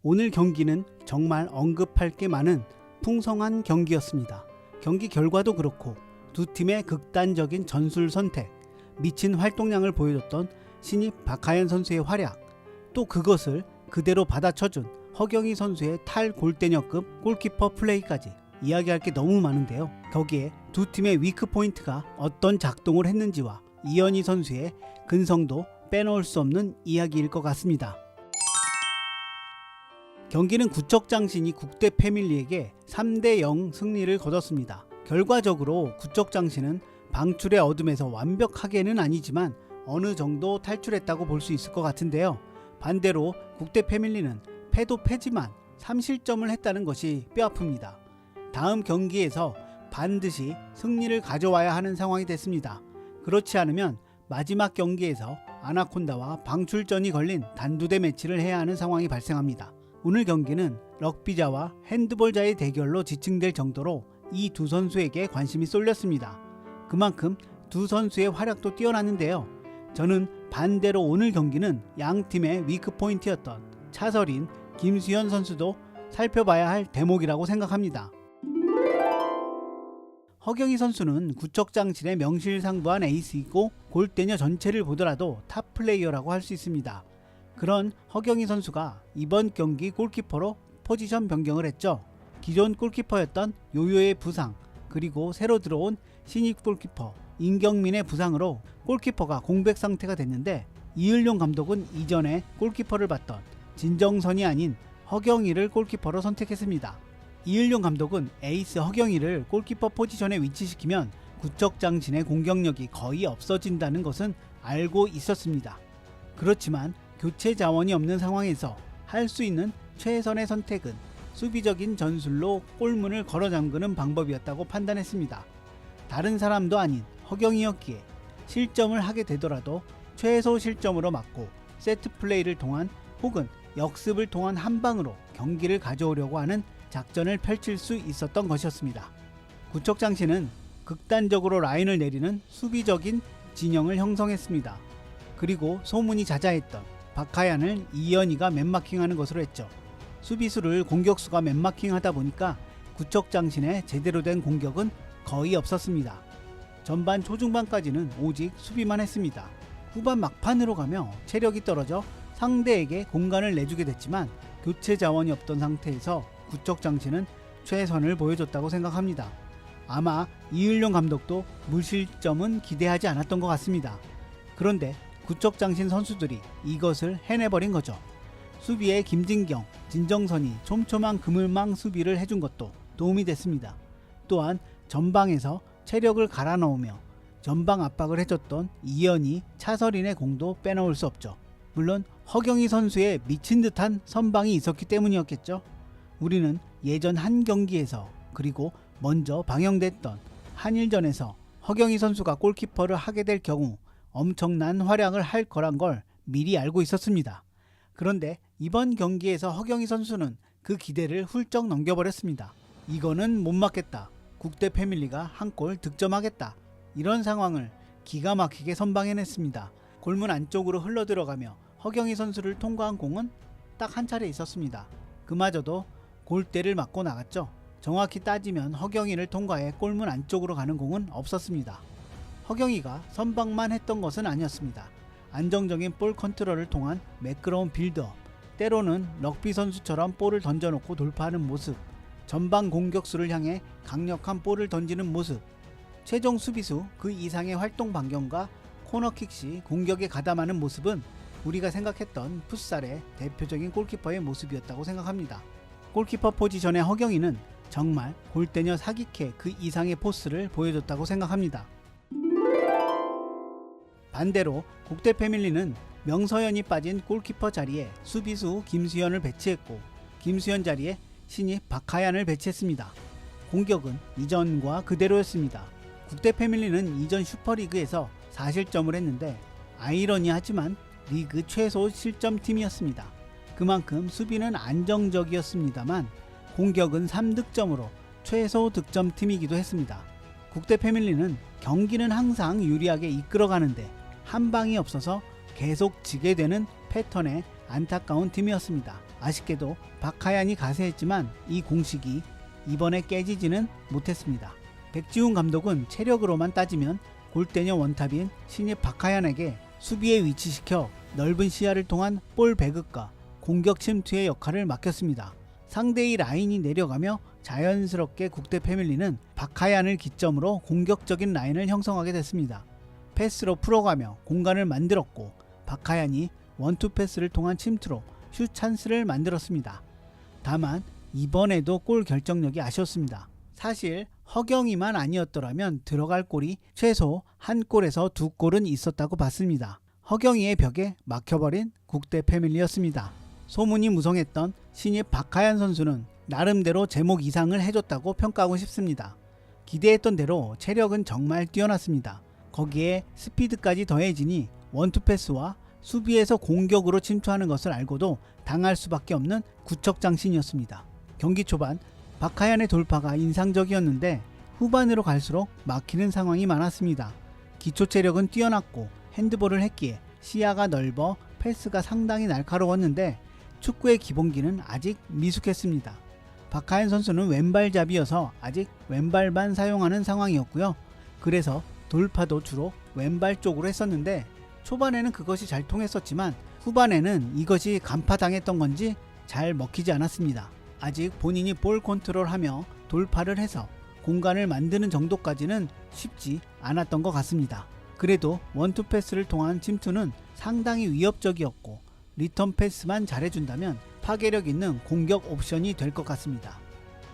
오늘 경기는 정말 언급할 게 많은 풍성한 경기였습니다. 경기 결과도 그렇고 두 팀의 극단적인 전술 선택, 미친 활동량을 보여줬던 신입 박하연 선수의 활약, 또 그것을 그대로 받아쳐준 허경희 선수의 탈골대녀급 골키퍼 플레이까지 이야기할 게 너무 많은데요. 거기에 두 팀의 위크 포인트가 어떤 작동을 했는지와 이현희 선수의 근성도 빼놓을 수 없는 이야기일 것 같습니다. 경기는 구척장신이 국대 패밀리에게 3대0 승리를 거뒀습니다. 결과적으로 구척장신은 방출의 어둠에서 완벽하게는 아니지만 어느 정도 탈출했다고 볼 수 있을 것 같은데요. 반대로 국대 패밀리는 패도 패지만 3실점을 했다는 것이 뼈아픕니다. 다음 경기에서 반드시 승리를 가져와야 하는 상황이 됐습니다. 그렇지 않으면 마지막 경기에서 아나콘다와 방출전이 걸린 단두대 매치를 해야 하는 상황이 발생합니다. 오늘 경기는 럭비자와 핸드볼자의 대결로 지칭될 정도로 이 두 선수에게 관심이 쏠렸습니다. 그만큼 두 선수의 활약도 뛰어났는데요. 저는 반대로 오늘 경기는 양 팀의 위크 포인트였던 차설인 김수현 선수도 살펴봐야 할 대목이라고 생각합니다. 허경희 선수는 구척장신의 명실상부한 에이스이고 골대녀 전체를 보더라도 탑 플레이어라고 할 수 있습니다. 그런 허경희 선수가 이번 경기 골키퍼로 포지션 변경을 했죠. 기존 골키퍼였던 요요의 부상, 그리고 새로 들어온 신입 골키퍼 임경민의 부상으로 골키퍼가 공백 상태가 됐는데, 이을용 감독은 이전에 골키퍼를 맡던 진정선이 아닌 허경희를 골키퍼로 선택했습니다. 이을용 감독은 에이스 허경희를 골키퍼 포지션에 위치시키면 구척장신의 공격력이 거의 없어진다는 것은 알고 있었습니다. 그렇지만 교체 자원이 없는 상황에서 할 수 있는 최선의 선택은 수비적인 전술로 골문을 걸어 잠그는 방법이었다고 판단했습니다. 다른 사람도 아닌 허경희였기에 실점을 하게 되더라도 최소 실점으로 막고 세트 플레이를 통한 혹은 역습을 통한 한 방으로 경기를 가져오려고 하는 작전을 펼칠 수 있었던 것이었습니다. 구척장신은 극단적으로 라인을 내리는 수비적인 진영을 형성했습니다. 그리고 소문이 자자했던 박하얀을 이현희가 맨마킹하는 것으로 했죠. 수비수를 공격수가 맨마킹하다 보니까 구척장신의 제대로 된 공격은 거의 없었습니다. 전반 초중반까지는 오직 수비만 했습니다. 후반 막판으로 가며 체력이 떨어져 상대에게 공간을 내주게 됐지만 교체 자원이 없던 상태에서 구척장신은 최선을 보여줬다고 생각합니다. 아마 이을용 감독도 무실점은 기대하지 않았던 것 같습니다. 그런데 구척장신 선수들이 이것을 해내버린 거죠. 수비에 김진경, 진정선이 촘촘한 그물망 수비를 해준 것도 도움이 됐습니다. 또한 전방에서 체력을 갈아 넣으며 전방 압박을 해줬던 이현희, 차설인의 공도 빼놓을 수 없죠. 물론 허경희 선수의 미친 듯한 선방이 있었기 때문이었겠죠. 우리는 예전 한 경기에서, 그리고 먼저 방영됐던 한일전에서 허경희 선수가 골키퍼를 하게 될 경우 엄청난 활약을 할 거란 걸 미리 알고 있었습니다. 그런데 이번 경기에서 허경희 선수는 그 기대를 훌쩍 넘겨버렸습니다. 이거는 못 막겠다. 국대 패밀리가 한 골 득점하겠다. 이런 상황을 기가 막히게 선방해냈습니다. 골문 안쪽으로 흘러들어가며 허경희 선수를 통과한 공은 딱 한 차례 있었습니다. 그마저도 골대를 맞고 나갔죠. 정확히 따지면 허경희를 통과해 골문 안쪽으로 가는 공은 없었습니다. 허경희가 선방만 했던 것은 아니었습니다. 안정적인 볼 컨트롤을 통한 매끄러운 빌드업, 때로는 럭비 선수처럼 볼을 던져놓고 돌파하는 모습, 전방 공격수를 향해 강력한 볼을 던지는 모습, 최종 수비수 그 이상의 활동 반경과 코너킥 시 공격에 가담하는 모습은 우리가 생각했던 풋살의 대표적인 골키퍼의 모습이었다고 생각합니다. 골키퍼 포지션의 허경희는 정말 골대녀 사기캐 그 이상의 포스를 보여줬다고 생각합니다. 반대로 국대 패밀리는 명서현이 빠진 골키퍼 자리에 수비수 김수현을 배치했고, 김수현 자리에 신입 박하얀을 배치했습니다. 공격은 이전과 그대로였습니다. 국대 패밀리는 이전 슈퍼리그에서 4실점을 했는데 아이러니하지만 리그 최소 실점팀이었습니다. 그만큼 수비는 안정적이었습니다만 공격은 3득점으로 최소 득점팀이기도 했습니다. 국대 패밀리는 경기는 항상 유리하게 이끌어가는데 한 방이 없어서 계속 지게 되는 패턴의 안타까운 팀이었습니다. 아쉽게도 박하얀이 가세했지만 이 공식이 이번에 깨지지는 못했습니다. 백지훈 감독은 체력으로만 따지면 골대녀 원탑인 신입 박하얀에게 수비에 위치시켜 넓은 시야를 통한 볼 배급과 공격 침투의 역할을 맡겼습니다. 상대의 라인이 내려가며 자연스럽게 국대 패밀리는 박하얀을 기점으로 공격적인 라인을 형성하게 됐습니다. 패스로 풀어가며 공간을 만들었고 박하얀이 원투 패스를 통한 침투로 슛 찬스를 만들었습니다. 다만 이번에도 골 결정력이 아쉬웠습니다. 사실 허경이만 아니었더라면 들어갈 골이 최소 한 골에서 두 골은 있었다고 봤습니다. 허경이의 벽에 막혀버린 국대 패밀리였습니다. 소문이 무성했던 신입 박하얀 선수는 나름대로 제목 이상을 해줬다고 평가하고 싶습니다. 기대했던 대로 체력은 정말 뛰어났습니다. 거기에 스피드까지 더해지니 원투 패스와 수비에서 공격으로 침투하는 것을 알고도 당할 수밖에 없는 구척장신이었습니다. 경기 초반 박하얀의 돌파가 인상적이었는데 후반으로 갈수록 막히는 상황이 많았습니다. 기초 체력은 뛰어났고 핸드볼을 했기에 시야가 넓어 패스가 상당히 날카로웠는데 축구의 기본기는 아직 미숙했습니다. 박하얀 선수는 왼발잡이여서 아직 왼발만 사용하는 상황이었고요. 그래서 돌파도 주로 왼발 쪽으로 했었는데 초반에는 그것이 잘 통했었지만 후반에는 이것이 간파당했던 건지 잘 먹히지 않았습니다. 아직 본인이 볼 컨트롤하며 돌파를 해서 공간을 만드는 정도까지는 쉽지 않았던 것 같습니다. 그래도 원투 패스를 통한 침투는 상당히 위협적이었고 리턴 패스만 잘해준다면 파괴력 있는 공격 옵션이 될 것 같습니다.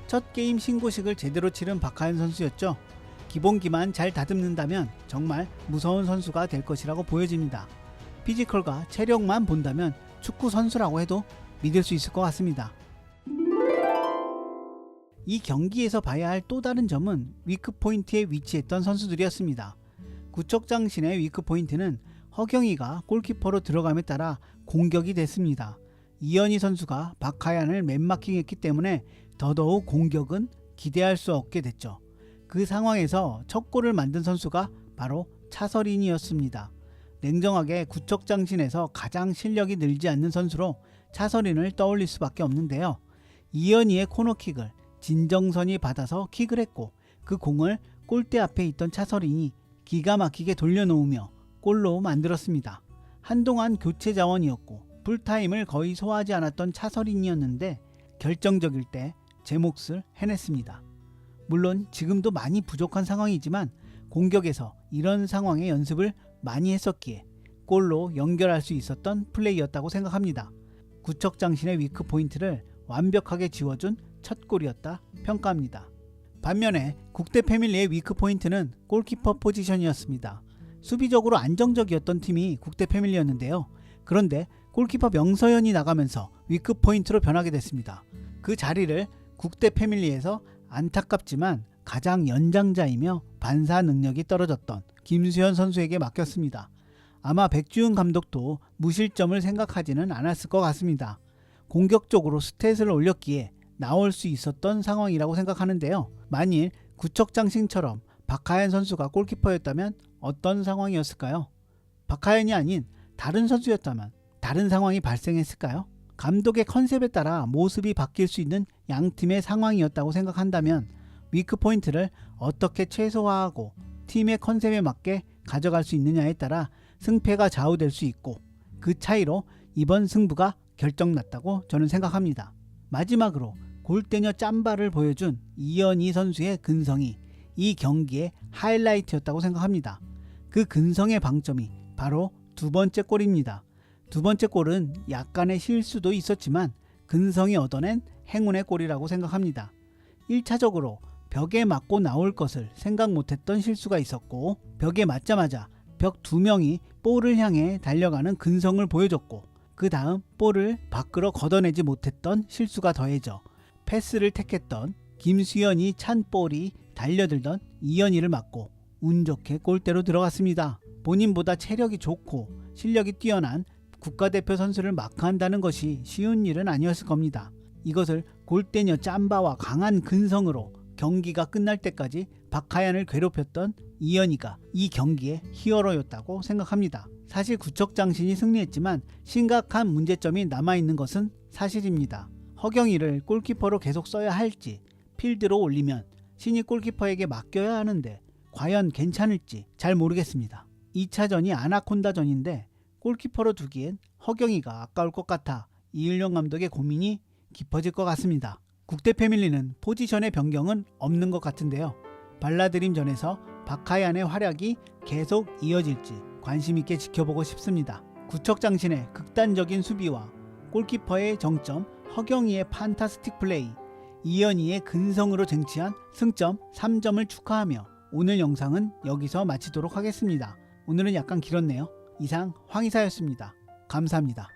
첫 게임 신고식을 제대로 치른 박하얀 선수였죠. 기본기만 잘 다듬는다면 정말 무서운 선수가 될 것이라고 보여집니다. 피지컬과 체력만 본다면 축구 선수라고 해도 믿을 수 있을 것 같습니다. 이 경기에서 봐야 할 또 다른 점은 위크포인트에 위치했던 선수들이었습니다. 구척장신의 위크포인트는 허경이가 골키퍼로 들어감에 따라 공격이 됐습니다. 이현희 선수가 박하얀을 맨마킹했기 때문에 더더욱 공격은 기대할 수 없게 됐죠. 그 상황에서 첫 골을 만든 선수가 바로 차서린이었습니다. 냉정하게 구척장신에서 가장 실력이 늘지 않는 선수로 차서린을 떠올릴 수밖에 없는데요. 이현희의 코너킥을 진정선이 받아서 킥을 했고 그 공을 골대 앞에 있던 차서린이 기가 막히게 돌려놓으며 골로 만들었습니다. 한동안 교체 자원이었고 풀타임을 거의 소화하지 않았던 차서린이었는데 결정적일 때 제 몫을 해냈습니다. 물론 지금도 많이 부족한 상황이지만 공격에서 이런 상황의 연습을 많이 했었기에 골로 연결할 수 있었던 플레이였다고 생각합니다. 구척장신의 위크포인트를 완벽하게 지워준 첫 골이었다 평가합니다. 반면에 국대 패밀리의 위크포인트는 골키퍼 포지션이었습니다. 수비적으로 안정적이었던 팀이 국대 패밀리였는데요. 그런데 골키퍼 명서현이 나가면서 위크포인트로 변하게 됐습니다. 그 자리를 국대 패밀리에서 안타깝지만 가장 연장자이며 반사 능력이 떨어졌던 김수현 선수에게 맡겼습니다. 아마 백지훈 감독도 무실점을 생각하지는 않았을 것 같습니다. 공격적으로 스탯을 올렸기에 나올 수 있었던 상황이라고 생각하는데요. 만일 구척장신처럼 박하얀 선수가 골키퍼였다면 어떤 상황이었을까요? 박하얀이 아닌 다른 선수였다면 다른 상황이 발생했을까요? 감독의 컨셉에 따라 모습이 바뀔 수 있는 양팀의 상황이었다고 생각한다면 위크포인트를 어떻게 최소화하고 팀의 컨셉에 맞게 가져갈 수 있느냐에 따라 승패가 좌우될 수 있고 그 차이로 이번 승부가 결정났다고 저는 생각합니다. 마지막으로 골대녀 짬바를 보여준 이현희 선수의 근성이 이 경기의 하이라이트였다고 생각합니다. 그 근성의 방점이 바로 두 번째 골입니다. 두 번째 골은 약간의 실수도 있었지만 근성이 얻어낸 행운의 골이라고 생각합니다. 1차적으로 벽에 맞고 나올 것을 생각 못했던 실수가 있었고 벽에 맞자마자 벽 두 명이 볼을 향해 달려가는 근성을 보여줬고 그 다음 볼을 밖으로 걷어내지 못했던 실수가 더해져 패스를 택했던 김수현이 찬 볼이 달려들던 이현희를 맞고 운 좋게 골대로 들어갔습니다. 본인보다 체력이 좋고 실력이 뛰어난 국가대표 선수를 마크한다는 것이 쉬운 일은 아니었을 겁니다. 이것을 골대녀 짬바와 강한 근성으로 경기가 끝날 때까지 박하얀을 괴롭혔던 이현희가 이 경기의 히어로였다고 생각합니다. 사실 구척장신이 승리했지만 심각한 문제점이 남아있는 것은 사실입니다. 허경이를 골키퍼로 계속 써야 할지, 필드로 올리면 신입 골키퍼에게 맡겨야 하는데 과연 괜찮을지 잘 모르겠습니다. 2차전이 아나콘다전인데 골키퍼로 두기엔 허경이가 아까울 것 같아 이일용 감독의 고민이 깊어질 것 같습니다. 국대 패밀리는 포지션의 변경은 없는 것 같은데요. 발라드림전에서 박하얀의 활약이 계속 이어질지 관심 있게 지켜보고 싶습니다. 구척장신의 극단적인 수비와 골키퍼의 정점, 허경이의 판타스틱 플레이, 이현희의 근성으로 쟁취한 승점 3점을 축하하며 오늘 영상은 여기서 마치도록 하겠습니다. 오늘은 약간 길었네요. 이상 황희사였습니다. 감사합니다.